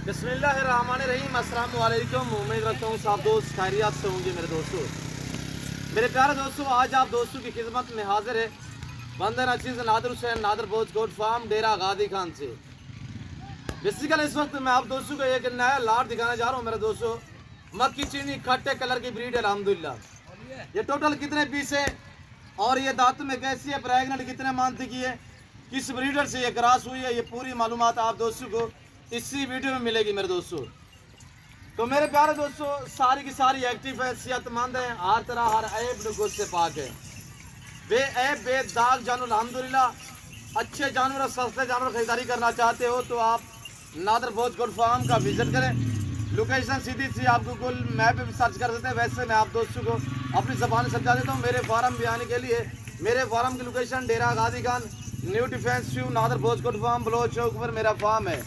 बिस्मिल्लाहिर्रहमानिर्रहीम। अस्सलाम वालेकुम। उम्मीद रखता हूँ सब दोस्त खैरियत से होंगे। मेरे दोस्तों, मेरे प्यारे दोस्तों, आज आप दोस्तों की खिदमत में हाजिर है बंदर अजीज नादर हुसैन नादर बोज गोट फार्म डेरा गादी खान से। बेसिकली इस वक्त मैं आप दोस्तों को एक नया लाट दिखाने जा रहा हूँ। मेरे दोस्तों, मक्की चीनी खट्टे कलर की ब्रीड है अल्हम्दुलिल्लाह। ये टोटल कितने पीस है और ये दांत में कैसी है, प्रेगनेंट कितने मंथ की है, किस ब्रीडर से ये क्रॉस हुई है, ये पूरी मालूमात आप दोस्तों को इसी वीडियो में मिलेगी। मेरे दोस्तों, तो मेरे प्यारे दोस्तों, सारी की सारी एक्टिव है, सेहतमंद है, हर तरह हर ऐब नुकूस से पाक है, बेऐब बेदाग जानवर अल्हम्दुलिल्लाह। अच्छे जानवर, सस्ते जानवर खरीदारी करना चाहते हो तो आप नादर बोज गोट फार्म का विजिट करें। लोकेशन सीधी सी आप गूगल मैप पे भी सर्च कर सकते हैं। वैसे मैं आप दोस्तों को अपनी ज़बान से समझा देता हूँ। मेरे फार्म भी आने के लिए मेरे फार्म की लोकेशन डेरा गादी खान, न्यू डिफेंस व्यू, नादर बोज गोट फार्म, बलोच चौक पर मेरा फार्म है,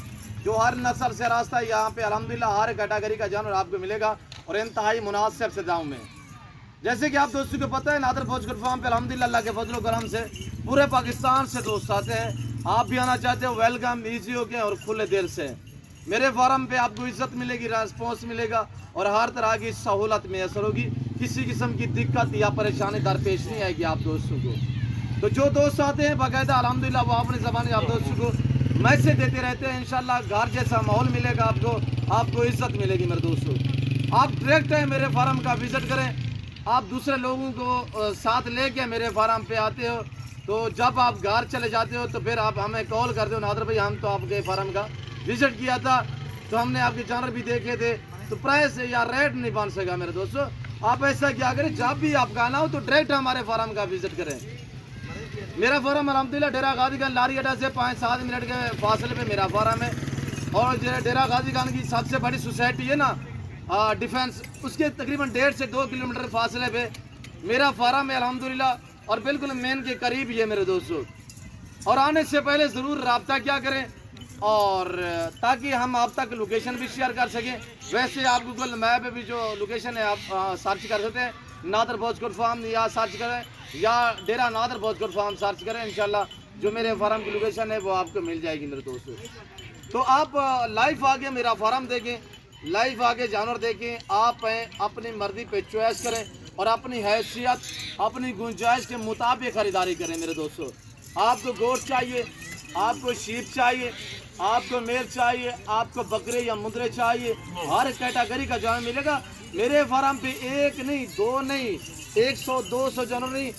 जो हर नस्ल से रास्ता है। यहाँ पे अल्हम्दुलिल्लाह हर कैटेगरी का जानवर आपको मिलेगा और इंतहाई मुनासिब से दाम में। जैसे कि आप दोस्तों को पता है, नादर बोज गोट फार्म पे अल्हम्दुलिल्लाह अल्लाह के फजल करम से पूरे पाकिस्तान से दोस्त आते हैं। आप भी आना चाहते हो, वेलकम, ईजी हो के और खुले दिल से। मेरे फार्म पे आपको इज्जत मिलेगी, रेस्पॉन्स मिलेगा और हर तरह की सहूलत मैसर होगी। किसी किस्म की दिक्कत या परेशानी दरपेश नहीं आएगी आप दोस्तों को। तो जो दोस्त आते हैं बाकायदा अल्हम्दुलिल्लाह वो अपनी ज़बान आप दोस्तों को मैसेज देते रहते हैं। इंशाल्लाह घर जैसा माहौल मिलेगा आपको इज्जत मिलेगी। मेरे दोस्तों, आप डायरेक्ट है मेरे फार्म का विजिट करें। आप दूसरे लोगों को साथ लेके मेरे फार्म पे आते हो तो जब आप घर चले जाते हो तो फिर आप हमें कॉल करते हो, नादर भाई हम तो आपके फार्म का विजिट किया था तो हमने आपके जानवर भी देखे थे, तो प्राइस या रेट नहीं बन सका। मेरे दोस्तों, आप ऐसा क्या करें, जब भी आपका आना हो तो डायरेक्ट हमारे फार्म का विजिट करें। मेरा फार्म अल्हम्दुलिल्लाह डेरा गादी खान लारी अड्डा से 5-7 मिनट के फासले पे मेरा फार्म है। और डेरा गादी खान की सबसे बड़ी सोसाइटी है ना डिफेंस, उसके तकरीबन 1.5 से 2 किलोमीटर फासले पे मेरा फार्म है अल्हम्दुलिल्लाह, और बिल्कुल मेन के करीब ही है। मेरे दोस्तों, और आने से पहले ज़रूर रब्ता क्या करें और ताकि हम आप तक लोकेशन भी शेयर कर सकें। वैसे आप गूगल मैप पे भी जो लोकेशन है आप सर्च कर सकते हैं, नादर बोज गोट फार्म या सर्च करें या डेरा नादर बोज गोट फार्म सर्च करें। इंशाल्लाह जो मेरे फार्म की लोकेशन है वो आपको मिल जाएगी। मेरे दोस्तों, तो आप लाइव आगे मेरा फार्म देखें, लाइव आगे जानवर देखें, आप अपनी मर्जी पे चॉइस करें और अपनी हैसियत अपनी गुंजाइश के मुताबिक खरीदारी करें। मेरे दोस्तों, आपको गोश्त चाहिए, आपको शीप चाहिए, आपको मेर चाहिए, आपको बकरे या मुंदरे चाहिए, हर कैटेगरी का जानवर मिलेगा मेरे फार्म पे। एक नहीं, दो नहीं, 100-200 जानवर नहीं,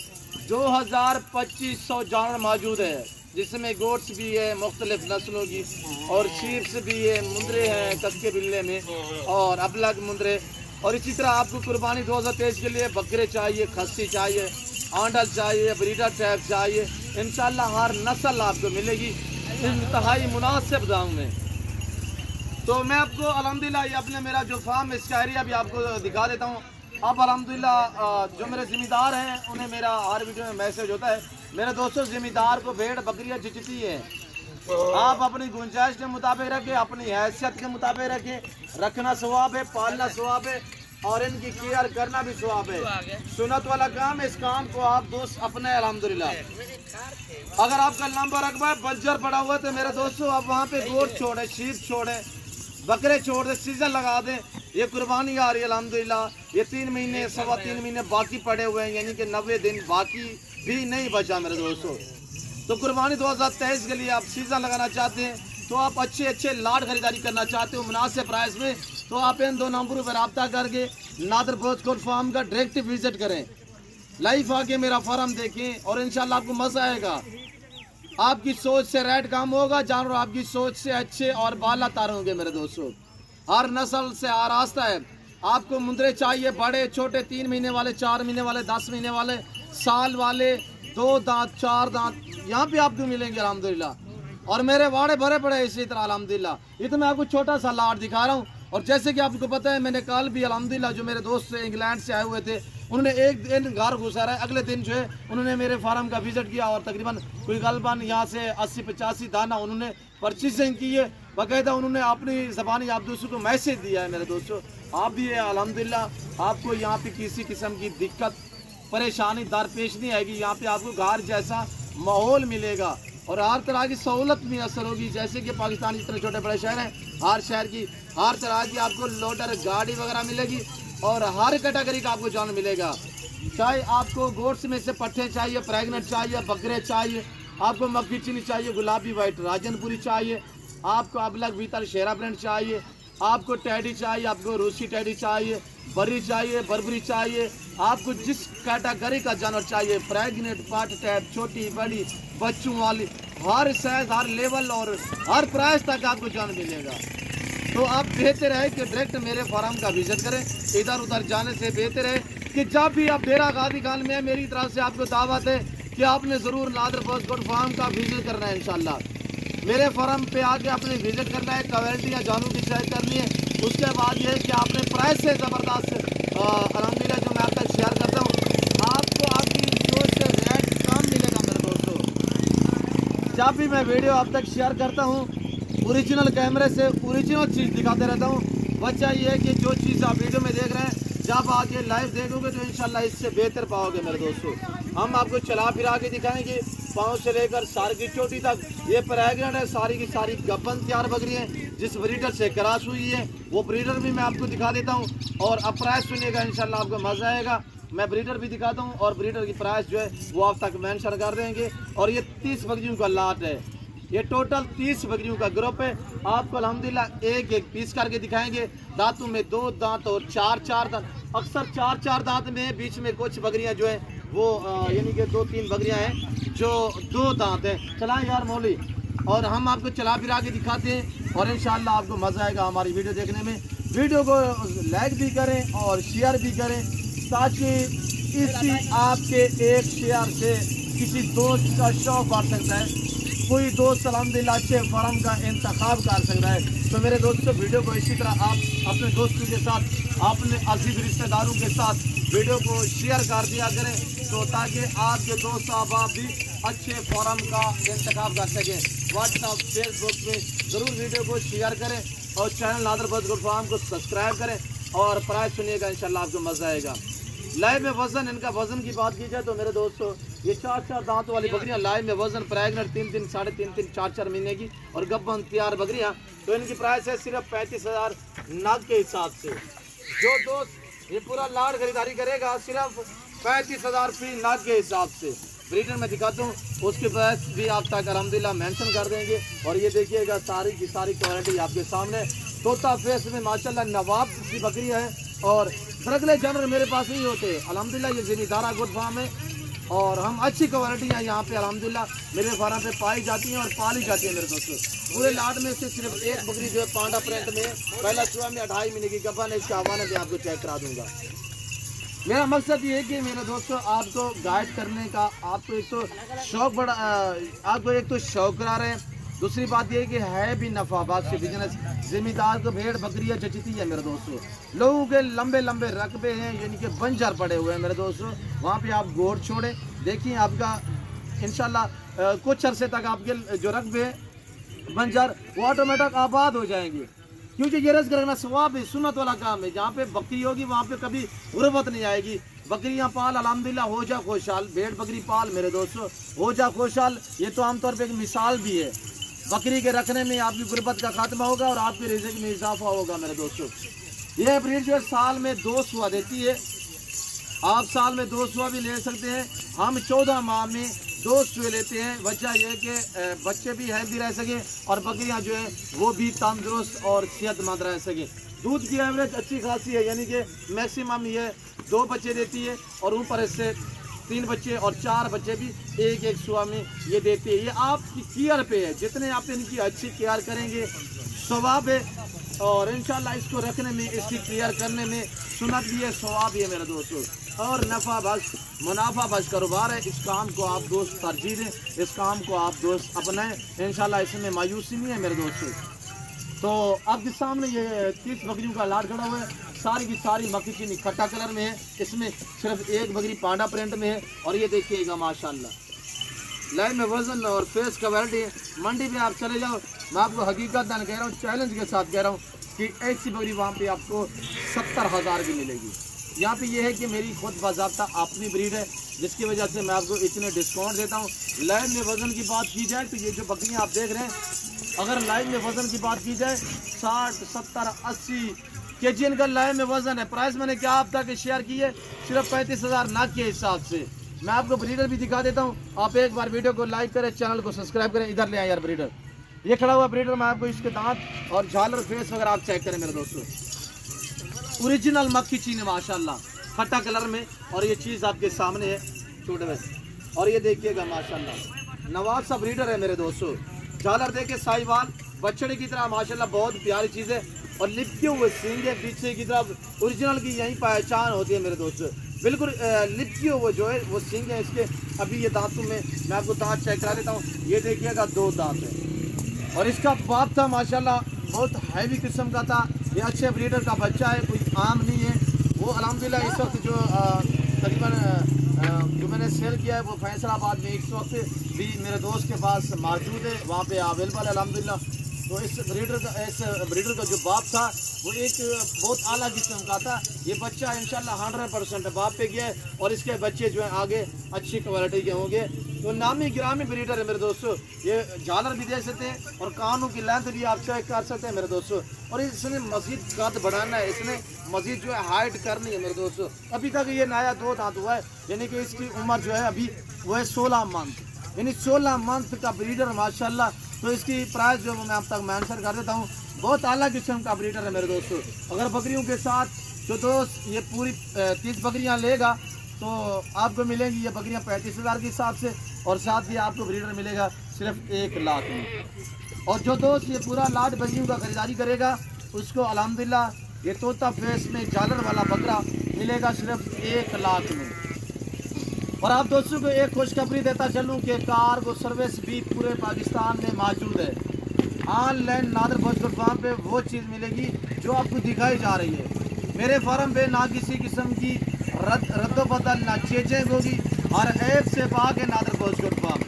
2000-2500 जानवर मौजूद है, जिसमें गोट्स भी है मुख्तलिफ नस्लों की और शीप्स भी है, मुंदरे हैं कस्के बिल्ले में और अबलग मुंदरे। और इसी तरह आपको कुर्बानी 2023 के लिए बकरे चाहिए, खस्सी चाहिए, आंडल चाहिए, ब्रीडर टैप चाहिए, इंशाल्लाह हर नस्ल आपको मिलेगी इंतहाई मुनासिब दाम में। तो मैं आपको अल्हम्दुलिल्लाह ये अपने मेरा जो फार्म है इसका एरिया भी आपको दिखा देता हूँ। अब अल्हम्दुलिल्लाह जो मेरे ज़िम्मेदार हैं उन्हें मेरा हर वीडियो में मैसेज होता है। मेरे दोस्तों, ज़िम्मेदार को भेड़ बकरियाँ जितती है, आप अपनी गुंजाइश के मुताबिक रखें, अपनी हैसियत के मुताबिक रखें। रखना सवाब है, पालना सवाब है और इनकी केयर करना भी सवाब है। सुन्नत वाला काम है, इस काम को आप दोस्त अपने अल्हम्दुलिल्लाह। अगर आपका लंबा रकबा है, बंजर पड़ा हुआ तो मेरे दोस्तों आप वहाँ पे गोट छोड़े, शीप छोड़े, बकरे छोड़ दे, सीजन लगा दें। ये कुर्बानी आ रही है अल्हम्दुलिल्लाह। ये 3 महीने 3.25 महीने बाकी पड़े हुए हैं, यानी कि 90 दिन बाकी भी नहीं बचा। मेरे दोस्तों, तो कुर्बानी 2023 के लिए आप सीजन लगाना चाहते हैं तो आप अच्छे लाट खरीदारी करना चाहते हो मुनासिब प्राइस में, तो आप इन 2 नंबरों पर रब्ता करके नादर बोज गोट फार्म का डायरेक्ट विजिट करें। लाइव आके मेरा फार्म देखें और इंशाल्लाह आपको मज़ा आएगा। आपकी सोच से रेट काम होगा, जानवर आपकी सोच से अच्छे और बाला तार होंगे। मेरे दोस्तों, हर नस्ल से आरास्ता है। आपको मुंदरे चाहिए, बड़े छोटे, 3 महीने वाले, 4 महीने वाले, 10 महीने वाले, साल वाले, 2 दांत 4 दांत, यहाँ पे आपको मिलेंगे अल्हम्दुलिल्लाह। और मेरे वाड़े भरे पड़े इसी तरह अल्हम्दुलिल्लाह। ये तो मैं आपको छोटा सा लाट दिखा रहा हूँ। और जैसे कि आपको पता है, मैंने कल भी अल्हम्दुलिल्लाह जो मेरे दोस्त से इंग्लैंड से आए हुए थे, उन्होंने एक दिन घर गुजारा है, अगले दिन जो है उन्होंने मेरे फार्म का विजिट किया और तकरीबन कोई गलबन यहाँ से 80-85 दाना उन्होंने परचेजिंग की है। बाकायदा उन्होंने अपनी ज़बानी आप दोस्तों को मैसेज दिया है। मेरे दोस्तों, आप भी अल्हम्दुलिल्लाह आपको यहाँ पे किसी किस्म की दिक्कत परेशानी दरपेश नहीं आएगी। यहाँ पे आपको घर जैसा माहौल मिलेगा, और हर तरह की सहूलत भी असर होगी। जैसे कि पाकिस्तान जितने छोटे बड़े शहर हैं, हर शहर की हर तरह की आपको लोडर गाड़ी वगैरह मिलेगी और हर कैटेगरी का आपको जानवर मिलेगा। चाहे आपको गोट्स में से पट्टे चाहिए, प्रेगनेंट चाहिए, बकरे चाहिए, आपको मक्खी चीनी चाहिए, गुलाबी वाइट राजनपुरी चाहिए, आपको अबलग भीतर शेरा ब्रांड चाहिए, आपको टैडी चाहिए, आपको रूसी टैडी चाहिए, बरी चाहिए, बर्बरी चाहिए, आपको जिस कैटेगरी का जानवर चाहिए, प्रेगनेंट, पार्ट टैप, छोटी बड़ी बच्चों वाली, हर साइज हर लेवल और हर प्राइस तक आपको जानवर मिलेगा। तो आप बेहतर है कि डायरेक्ट मेरे फार्म का विजिट करें। इधर उधर जाने से बेहतर है कि जब भी आप डेरा गादी खान में है, मेरी तरफ से आपको दावत है कि आपने ज़रूर नादर बॉस गोट फार्म का विजिट करना है। इंशाल्लाह मेरे फार्म पे आके आपने विजिट करना है, क्वालिटी या जानवर की चेक करनी है। उसके बाद ये है कि आपने प्राइस से ज़बरदस्त अलहमदिल्ला जो मैं आप तक शेयर करता हूँ, आपको आपकी सोच से रेट कम मिलेगा मेरे दोस्तों। जब भी मैं वीडियो आप तक शेयर करता हूँ, ओरिजिनल कैमरे से ओरिजिनल चीज़ दिखाते रहता हूँ। वजह ये है कि जो चीज़ आप वीडियो में देख रहे हैं, जब आके लाइव देखोगे तो इंशाल्लाह इससे बेहतर पाओगे मेरे दोस्तों। हम आपको चला फिरा के दिखाएंगे, पाँव से लेकर सार की चोटी तक। ये प्रेगनेंट है, सारी की सारी गब्बन तैयार बकरी है, जिस ब्रीडर से क्रॉस हुई है वो ब्रीडर भी मैं आपको दिखा देता हूँ। और अब प्राइस सुनिएगा, इंशाल्लाह आपको मज़ा आएगा। मैं ब्रीडर भी दिखाता हूँ और ब्रीडर की प्राइस जो है वो आप तक मेंशन कर देंगे। और ये 30 बकरियों का लाट है, ये टोटल 30 बकरियों का ग्रुप है। आपको अल्हम्दुलिल्लाह एक एक पीस करके दिखाएंगे। दांतों में 2 दांत और 4 दांत, अक्सर 4 दांत में, बीच में कुछ बकरियां जो है वो यानी कि 2-3 बकरियां हैं जो 2 दांत हैं। चलाएं यार मौली, और हम आपको चला फिरा के दिखाते हैं और इंशाल्लाह आपको मज़ा आएगा हमारी वीडियो देखने में। वीडियो को लाइक भी करें और शेयर भी करें, ताकि इसी आपके एक शेयर से किसी दोस्त का शौक बढ़ सकता है, कोई दोस्त अल्हम्दुलिल्लाह अच्छे फार्म का इंतखाब कर सकता है। तो मेरे दोस्तों, वीडियो को इसी तरह आप अपने दोस्तों के साथ, अपने अजीज रिश्तेदारों के साथ वीडियो को शेयर कर दिया करें, तो ताकि आपके दोस्त अहबाब भी अच्छे फार्म का इंतखाब कर सकें। व्हाट्सअप फेसबुक में ज़रूर वीडियो को शेयर करें और channel Nadar boss goat farm को सब्सक्राइब करें और प्राइस सुनिएगा, इंशाल्लाह आपको मज़ा आएगा। लाइव में वज़न, इनका वज़न की बात की जाए तो मेरे दोस्तों, ये 4 दांत वाली बकरियां लाइव में वज़न प्रेगनेंट 3 साढ़े 3 4 महीने की और गब्बन तैयार बकरियां, तो इनकी प्राइस है सिर्फ 35,000 नाग के हिसाब से। जो दोस्त ये पूरा लाड खरीदारी करेगा सिर्फ 35,000 फी नाग के हिसाब से। ब्रीडर में दिखाता हूँ, उसके प्राइस भी आप तक अल्हम्दुलिल्लाह मेंशन कर देंगे। और ये देखिएगा सारी की सारी क्वालिटी आपके सामने, तोता फेस में माशाल्लाह नवाब की बकरी है। और सरगले जानवर मेरे पास नहीं होते अल्हम्दुलिल्लाह, ये ज़मींदारा गोट फार्म है और हम अच्छी क्वालिटियाँ यहाँ पे अल्हम्दुलिल्लाह मेरे फार्म पे पाई जाती हैं और पाली जाती है मेरे दोस्तों। पूरे लाट में से सिर्फ एक बकरी जो है पांडा प्रिंट में पहला चूहा में 2.5 महीने की गब्बन है, इसके हवाले में आपको चेक करा दूंगा। मेरा मकसद ये है कि मेरे दोस्तों आपको गाइड करने का, आपको एक तो शौक बड़ा, आपको एक तो शौक करा रहे हैं, दूसरी बात ये कि है भी नफाबाज से बिजनेस। जिम्मेदार को भेड़ बकरियाँ जचती है मेरे दोस्तों। लोगों के लंबे लंबे रकबे हैं, यानी कि बंजर पड़े हुए हैं मेरे दोस्तों। वहाँ पे आप गोड़ छोड़ें, देखिए आपका इंशाल्लाह कुछ अरसे तक आपके जो रकबे हैं बंजर वो ऑटोमेटिक आबाद हो जाएंगे, क्योंकि ये रज़्क़ रखना सवाब है, सुन्नत वाला काम है। जहाँ पे बकरी होगी वहाँ पे कभी गुर्बत नहीं आएगी। बकरियाँ पाल अल्हम्दुलिल्लाह, हो जा खुशहाल। भेड़ बकरी पाल मेरे दोस्तों, हो जा खुशहाल। ये तो आमतौर पे एक मिसाल भी है। बकरी के रखने में आपकी गुर्बत का खात्मा होगा और आपके रिज़्क़ में इजाफा होगा मेरे दोस्तों। यह ब्रीड जो है साल में 2 सुआ देती है। आप साल में 2 सुआ भी ले सकते हैं। हम 14 माह में 2 सुए लेते हैं। वजह यह है कि बच्चे भी हेल्दी रह सकें और बकरियां जो है वो भी तंदुरुस्त और सेहतमंद रह सकें। दूध की एवरेज अच्छी खासी है, यानी कि मैक्सिमम ये 2 बच्चे देती है और ऊपर इससे 3 बच्चे और 4 बच्चे भी एक सुआ में ये देती है। ये आपकी केयर पे है, जितने आप इनकी अच्छी केयर करेंगे सवाब है। और इंशाल्लाह इसको रखने में, इसकी केयर करने में सुन्नत भी है, सवाब भी है मेरे दोस्तों। और नफ़ा बख्श, मुनाफा बख्श कारोबार है। इस काम को आप दोस्त तरजीह दें, इस काम को आप दोस्त अपनाएं। इंशाल्लाह इसमें मायूसी नहीं है मेरे दोस्तों। तो आपके सामने ये 30 बकरियों का लाट खड़ा हुआ है। सारी की सारी मक्खी चीनी खट्टा कलर में है। इसमें सिर्फ एक बकरी पांडा प्रिंट में है। और ये देखिएगा माशाल्लाह लाइन में वजन और फेस क्वालिटी है। मंडी में आप चले जाओ, मैं आपको हकीकत कह रहा हूँ, चैलेंज के साथ कह रहा हूँ कि ऐसी बकरी वहाँ पे आपको 70,000 की मिलेगी। यहाँ पे ये है कि मेरी खुद बाज़ाब्ता अपनी ब्रीड है, जिसकी वजह से मैं आपको इतने डिस्काउंट देता हूँ। लाइव में वज़न की बात की जाए तो ये जो बकरियाँ आप देख रहे हैं, अगर लाइव में वज़न की बात की जाए 60, 70, 80 केजी इनका लाइव में वज़न है। प्राइस मैंने क्या आप तक शेयर की है, सिर्फ 35,000 नाक के हिसाब से। मैं आपको ब्रीडर भी दिखा देता हूँ। आप एक बार वीडियो को लाइक करें, चैनल को सब्सक्राइब करें। इधर ले आए यार ब्रीडर, ये खड़ा हुआ ब्रीडर। मैं आपको इसके दांत और झालर फेस वगैरह आप चेक करें मेरे दोस्तों। ओरिजिनल मक्खी चीन है माशाल्लाह, फटा कलर में। और ये चीज़ आपके सामने है छोटे में, और ये देखिएगा माशाल्लाह नवाब सा ब्रीडर है मेरे दोस्तों। झालर देखे साहिवाल बछड़े की तरह माशाल्लाह, बहुत प्यारी चीज़ है। और लिपके हुए सींग है पीछे की तरफ, ओरिजिनल की यही पहचान होती है मेरे दोस्तों। बिल्कुल लिपके हुए जो है वो सींग है इसके। अभी ये दांतों में मैं आपको दांत चेक करा देता हूँ। ये देखिएगा 2 दांत है। और इसका बाप था माशाल्लाह, बहुत हैवी किस्म का था। ये अच्छे ब्रीडर का बच्चा है, कोई आम नहीं है वो। अल्हम्दुलिल्लाह इस वक्त जो तकरीबन जो मैंने सेल किया है वो फैसलाबाद में इस वक्त भी मेरे दोस्त के पास मौजूद है, वहाँ पे अवेलेबल है अल्हम्दुलिल्लाह। तो इस ब्रीडर का जो बाप था वो एक बहुत आला किस्म का था। ये बच्चा इंशाल्लाह 100% बाप पे गया है, और इसके बच्चे जो है आगे अच्छी क्वालिटी के होंगे। तो नामी गिरामी ब्रीडर है मेरे दोस्तों। ये झालर भी देख सकते हैं और कानों की लेंथ भी आप चेक कर सकते हैं मेरे दोस्तों। और इसने मज़ीद कद बढ़ाना है, इसने मज़ीद जो है हाइट करनी है मेरे दोस्तों। अभी तक ये नया 2 दांत हुआ है, यानी कि इसकी उम्र जो है अभी वो है 16 मंथ, यानी 16 मंथ का ब्रीडर माशाल्लाह। तो इसकी प्राइस जो मैं आप तक मेंशन कर देता हूँ। बहुत आला किस्म का ब्रीडर है मेरे दोस्तों। अगर बकरियों के साथ जो दोस्त ये पूरी 30 बकरियाँ लेगा तो आपको मिलेंगी ये बकरियाँ 35,000 के हिसाब से, और साथ ही आपको ब्रीडर मिलेगा सिर्फ 1 लाख में। और जो दोस्त ये पूरा लाट बकरियों का खरीदारी करेगा उसको अल्हम्दुलिल्लाह ये तोता फेस में झालर वाला बकरा मिलेगा सिर्फ 1 लाख में। और आप दोस्तों को एक खुशखबरी देता चलूँ कि कार्गो सर्विस भी पूरे पाकिस्तान में मौजूद है। ऑनलाइन नादर भोजपुर फार्म पे वो चीज़ मिलेगी जो आपको दिखाई जा रही है। मेरे फार्म पे ना किसी किस्म की रद्दोबदल ना चेंजिंग होगी, और ऐप से पाक है नादर भोजपुर फार्म।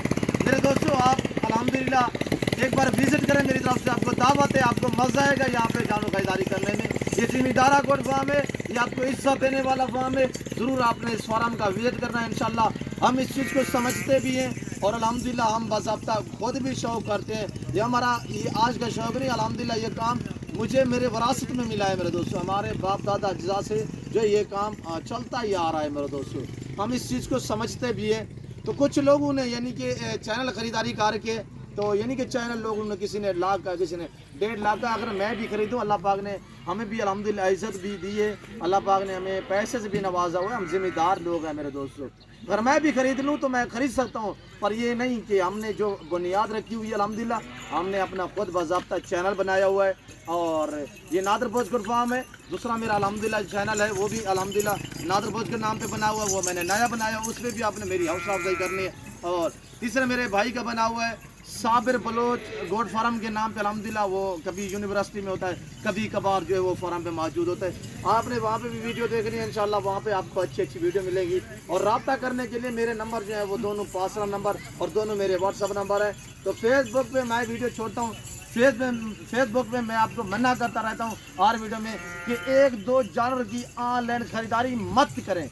मेरे दोस्तों आप अल्हम्दुलिल्लाह एक बार विजिट करें, मेरी तरफ से आपको दावत है, आपको मज़ा आएगा यहाँ पे जानवर खरीदारी करने में। ये जिम्मेदारा कोट फार्म है, ये आपको इज्जत देने वाला फार्म है। ज़रूर आपने इस फार्म का विजिट करना है इंशाल्लाह। हम इस चीज़ को समझते भी हैं और अल्हम्दुलिल्लाह हम बाज़ाब्ता खुद भी शौक़ करते हैं। ये हमारा ये आज का शौक़ नहीं, अल्हम्दुलिल्लाह ये काम मुझे मेरे विरासत में मिला है मेरे दोस्तों। हमारे बाप दादा अज्जा से जो ये काम चलता ही आ रहा है मेरे दोस्तों। हम इस चीज़ को समझते भी हैं। तो कुछ लोगों ने यानी कि चैनल ख़रीदारी करके, तो यानी कि चैनल लोगों ने किसी ने लाख का, किसी ने 1.5 लाख का, अगर मैं भी खरीदूँ अल्लाह पाक ने हमें भी अल्हम्दुलिल्लाह इज़्ज़त भी दी है, अल्लाह पाक ने हमें पैसे से भी नवाजा हुआ है। हम ज़िम्मेदार लोग हैं मेरे दोस्तों। अगर मैं भी खरीद लूँ तो मैं ख़रीद सकता हूँ, पर ये नहीं कि हमने जो बुनियाद रखी हुई है अल्हम्दुलिल्लाह हमने अपना खुद बाज़ाब्ता चैनल बनाया हुआ है। और ये नादर भोजपुर फार्म है। दूसरा मेरा अल्हम्दुलिल्लाह चैनल है, वो भी अल्हम्दुलिल्लाह नादर भोज के नाम पे बना हुआ है, वो मैंने नया बनाया, उस पर भी आपने मेरी हौसला अफजाई करनी है। और तीसरा मेरे भाई का बना हुआ है साबिर बलोच गोड फार्म के नाम पे, अल्हम्दुलिल्लाह वो कभी यूनिवर्सिटी में होता है, कभी कभार जो है वो फार्म पे मौजूद होता है। आपने वहाँ पे भी वीडियो देखनी है इंशाल्लाह, वहाँ पे आपको अच्छी अच्छी वीडियो मिलेगी। और रब्ता करने के लिए मेरे नंबर जो है वो दोनों पर्सनल नंबर और दोनों मेरे व्हाट्सअप नंबर है। तो फेसबुक पे मैं वीडियो छोड़ता हूँ, फेसबुक पे मैं आपको मना करता रहता हूँ हर वीडियो में कि 1-2 जानवर की ऑनलाइन खरीदारी मत करें।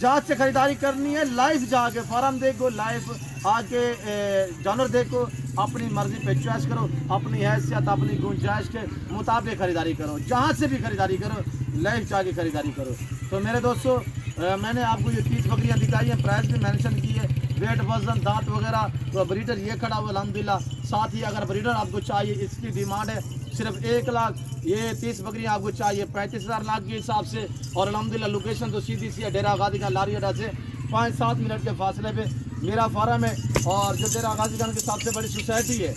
जहाँ से खरीदारी करनी है लाइव जाके फार्म देखो, लाइव आके जानवर देखो, अपनी मर्जी पे चॉइस करो, अपनी हैसियत अपनी गुंजाइश के मुताबिक खरीदारी करो। जहाँ से भी खरीदारी करो लाइव जाके खरीदारी करो। तो मेरे दोस्तों मैंने आपको ये 30 बकरियाँ दिखाई हैं, प्राइस भी मेंशन की है, वेट वजन दांत वगैरह। तो ब्रीडर ये खड़ा हुआ अल्हम्दुलिल्लाह। साथ ही अगर ब्रीडर आपको चाहिए, इसकी डिमांड है सिर्फ 1 लाख। ये 30 बकरियाँ आपको चाहिए 35,000 लाख के हिसाब से। और अल्हम्दुलिल्लाह लोकेशन तो सीधी सी है, डेरा गाजी का लारी अड्डा से 5-7 मिनट के फासले पे मेरा फार्म है। और जो डेरा गाजी खान की सबसे बड़ी सोसाइटी है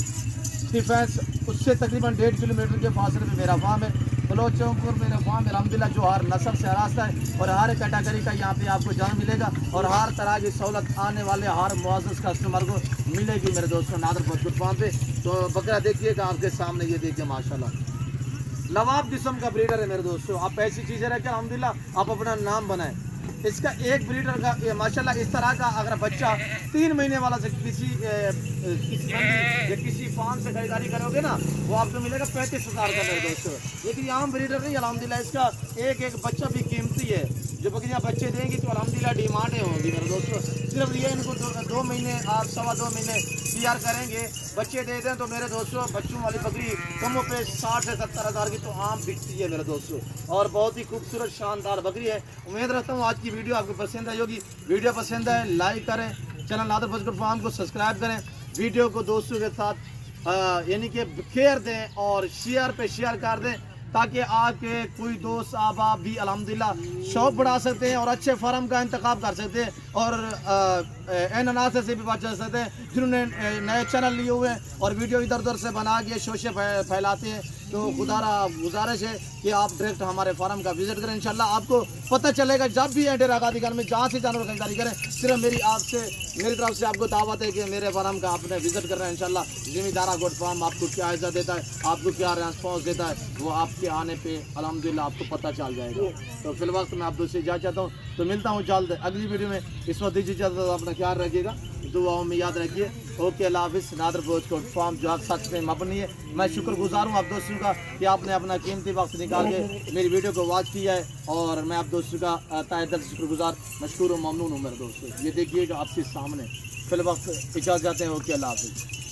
डिफेंस, उससे तकरीबन 1.5 किलोमीटर के फासले पे मेरा फार्म है। बलोच चौकपुर मेरा फार्म अल्हम्दुलिल्लाह जो हर नस्ल से रास्ता है और हर कैटेगरी का यहाँ पे आपको जान मिलेगा। और हर तरह की सहूलत आने वाले हर मुआज़्ज़ज़ कस्टमर को मिलेगी मेरे दोस्तों नादर भोजपुर फार्म पे। तो बकरा देखिएगा आपके सामने, ये देखिए माशाल्लाह नवाब किस्म का ब्रीडर है मेरे दोस्तों। आप ऐसी चीज़ें रखें अल्हम्दुलिल्लाह आप अपना नाम बनाएं। इसका एक ब्रीडर का ये माशाल्लाह इस तरह का अगर बच्चा 3 महीने वाला से किसी मंडी या किसी फार्म से खरीदारी करोगे ना, वो आपको मिलेगा 35,000 का मेरे दोस्तों। लेकिन आम ब्रीडर नहीं, अल्हम्दुलिल्लाह इसका एक एक बच्चा भी कीमती है। जो बकरियाँ बच्चे देंगी तो अल्हम्दुलिल्लाह डिमांडें होंगी मेरे दोस्तों। सिर्फ ये इनको 2 महीने आप 2.25 महीने तैयार करेंगे, बच्चे दे दें तो मेरे दोस्तों बच्चों वाली बकरी कम पे 60 से 70 हज़ार की तो आम बिकती है मेरे दोस्तों, और बहुत ही खूबसूरत शानदार बकरी है। उम्मीद रखता हूँ आज की वीडियो आपको पसंद आई होगी। वीडियो पसंद है लाइक करें, चैनल नादर भोज गोट फार्म को सब्सक्राइब करें, वीडियो को दोस्तों के साथ यानी कि शेयर दें और शेयर पे शेयर कर दें, ताकि आपके कोई दोस्त अहबाब भी अल्हम्दुलिल्लाह शौक़ बढ़ा सकते हैं और अच्छे फार्म का इंतखाब कर सकते हैं और इन अनासर से भी बच सकते हैं जिन्होंने नए चैनल लिए हुए हैं और वीडियो इधर उधर से बना के शोशे फैलाते हैं। तो खुदारा गुजारिश है कि आप डायरेक्ट हमारे फार्म का विजिट करें, इंशाल्लाह आपको पता चलेगा जब भी डेरा गादी घर में जहाँ से जानवर खरीदारी करें। सिर्फ मेरी तरफ से आपको दावत है कि मेरे फार्म का आपने विजिट करना है। इंशाल्लाह ज़मींदारा गोट फार्म आपको क्या इज्जत देता है, आपको क्या रेस्पॉन्स देता है, वो आपके आने पे अल्हम्दुलिल्लाह आपको पता चल जाएगा। तो फिल वक्त मैं आप दोस्तों से जा चाहता हूँ, तो मिलता हूँ जल्द अगली वीडियो में। इस वक्त दीजिए इजाज़त, अपना ख्याल रखिएगा, दुआओं में याद रखिए। ओके, अल्लाह हाफ़िज़। नादर भोज गोट फार्म जो आप सच में मबनी है, मैं शुक्रगुजार हूँ आप दोस्तों का कि आपने अपना कीमती वक्त निकाल के मेरी वीडियो को वॉच किया है, और मैं आप दोस्तों का तहे दिल से शुक्रगुजार मशकूर और ममनून हूँ मेरे दोस्तों। ये देखिएगा आपके सामने। फिल वक्त इजाज़त हैं। ओके, अल्लाह हाफ़िज़।